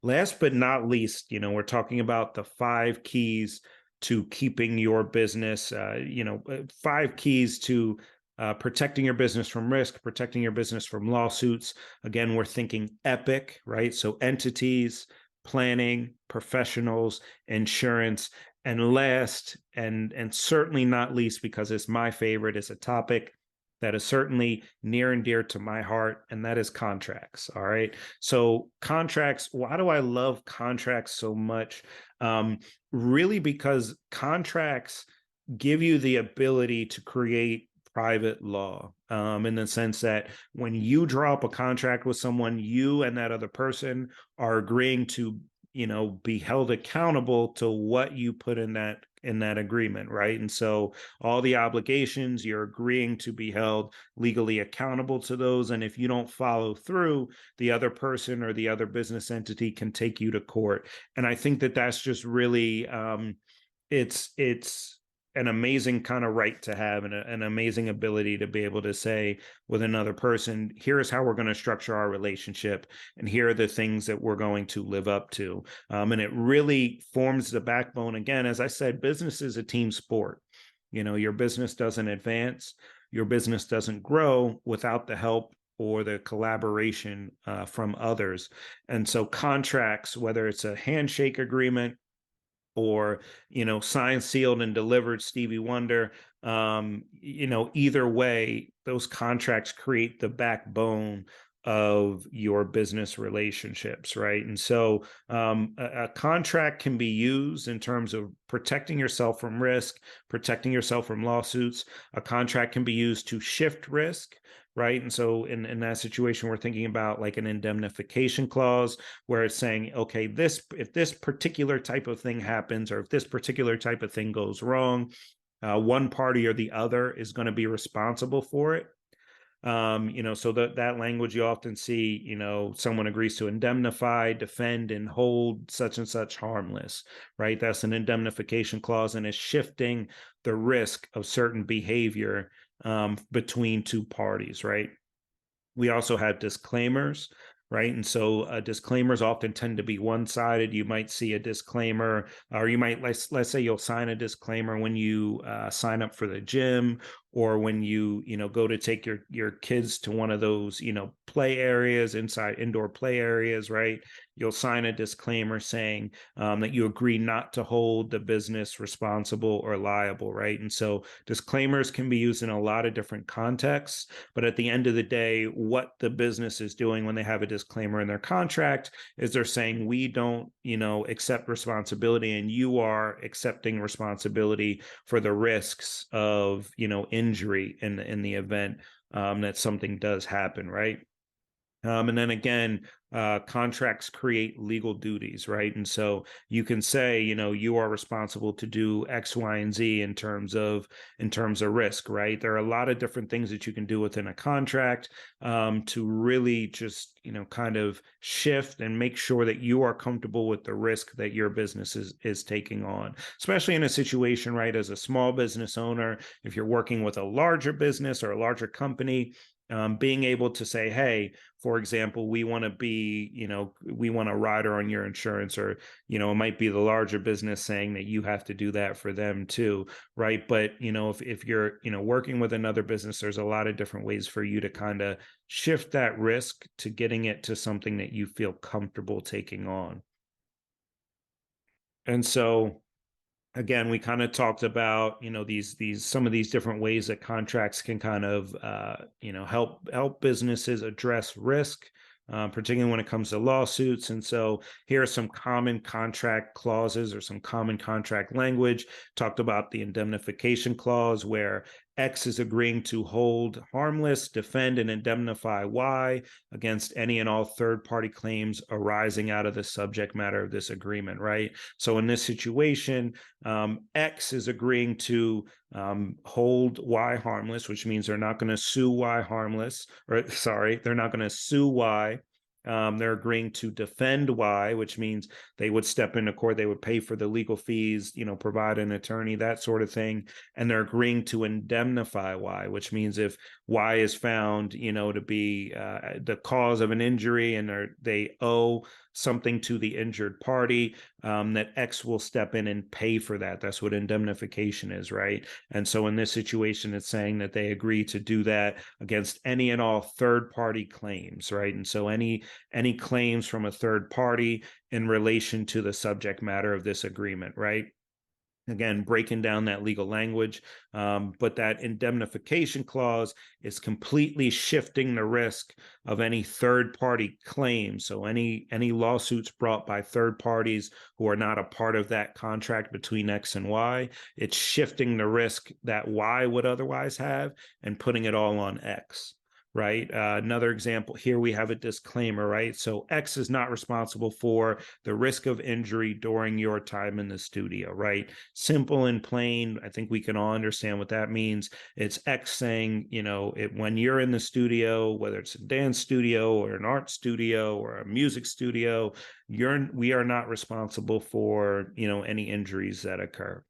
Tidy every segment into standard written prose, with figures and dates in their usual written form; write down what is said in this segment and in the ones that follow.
Last but not least, we're talking about the five keys to keeping your business, five keys to protecting your business from risk, protecting your business from lawsuits. Again, we're thinking epic, right? So entities, planning, professionals, insurance, and last and certainly not least, because it's my favorite, is a topic that is certainly near and dear to my heart, and that is contracts. All right. So, contracts, why do I love contracts so much? Um, Really, because contracts give you the ability to create private law, in the sense that when you draw up a contract with someone, you and that other person are agreeing to be held accountable to what you put in that agreement, right? And so all the obligations, you're agreeing to be held legally accountable to those, and if you don't follow through, the other person or the other business entity can take you to court. And I think that that's just really, it's an amazing kind of right to have, and an amazing ability to be able to say with another person, here's how we're going to structure our relationship, and here are the things that we're going to live up to. And it really forms the backbone. Again, as I said, business is a team sport. Your business doesn't advance, your business doesn't grow without the help or the collaboration from others. And so contracts, whether it's a handshake agreement or signed, sealed, and delivered Stevie Wonder, either way, those contracts create the backbone of your business relationships, right? And so a contract can be used in terms of protecting yourself from risk, protecting yourself from lawsuits. A contract can be used to shift risk, right? And so in that situation, we're thinking about like an indemnification clause, where it's saying, okay, if this particular type of thing happens, or if this particular type of thing goes wrong, one party or the other is going to be responsible for it. So that language, you often see, someone agrees to indemnify, defend, and hold such and such harmless, right? That's an indemnification clause, and it's shifting the risk of certain behavior between two parties, right? We also have disclaimers, right? And so disclaimers often tend to be one-sided. You might see a disclaimer, or you might, let's say you'll sign a disclaimer when you sign up for the gym, or when you go to take your kids to one of those play areas, indoor play areas, right? You'll sign a disclaimer saying that you agree not to hold the business responsible or liable, right? And so disclaimers can be used in a lot of different contexts, but at the end of the day, what the business is doing when they have a disclaimer in their contract is they're saying, we don't accept responsibility, and you are accepting responsibility for the risks of injury in the event that something does happen, right? And then again, contracts create legal duties, right? And so you can say, you are responsible to do X, Y, and Z in terms of risk, right? There are a lot of different things that you can do within a contract to really just, kind of shift and make sure that you are comfortable with the risk that your business is taking on, especially in a situation, right? As a small business owner, if you're working with a larger business or a larger company, being able to say, hey, for example, we want a rider on your insurance, or, it might be the larger business saying that you have to do that for them too, right? But, if you're, working with another business, there's a lot of different ways for you to kind of shift that risk to getting it to something that you feel comfortable taking on. And so, again, we kind of talked about these some of these different ways that contracts can kind of help businesses address risk, particularly when it comes to lawsuits. And so here are some common contract clauses, or some common contract language. Talked about the indemnification clause, where X is agreeing to hold harmless, defend, and indemnify Y against any and all third-party claims arising out of the subject matter of this agreement, right? So in this situation, X is agreeing to hold Y harmless, which means they're not going to sue Y harmless, or sorry, they're not going to sue Y. They're agreeing to defend Y, which means they would step into court, they would pay for the legal fees, provide an attorney, that sort of thing. And they're agreeing to indemnify Y, which means if Y is found, to be the cause of an injury, and they owe something to the injured party, that X will step in and pay for that. That's what indemnification is, right? And so in this situation, it's saying that they agree to do that against any and all third party claims, right? And so any claims from a third party in relation to the subject matter of this agreement, right? Again, breaking down that legal language, but that indemnification clause is completely shifting the risk of any third party claim. So any lawsuits brought by third parties who are not a part of that contract between X and Y, it's shifting the risk that Y would otherwise have and putting it all on X. Right. Another example here, we have a disclaimer, right? So X is not responsible for the risk of injury during your time in the studio, right? Simple and plain. I think we can all understand what that means. It's X saying, when you're in the studio, whether it's a dance studio or an art studio or a music studio, we are not responsible for, any injuries that occur.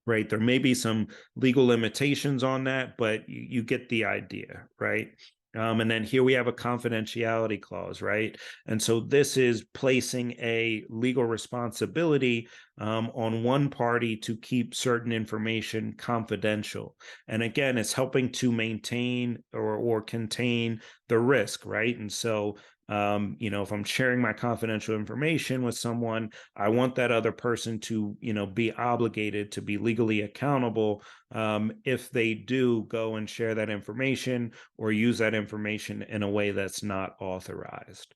Right. There may be some legal limitations on that, but you get the idea, right? And then here we have a confidentiality clause, right? And so this is placing a legal responsibility on one party to keep certain information confidential. And again, it's helping to maintain or contain the risk, right? And so if I'm sharing my confidential information with someone, I want that other person to, be obligated to be legally accountable if they do go and share that information or use that information in a way that's not authorized.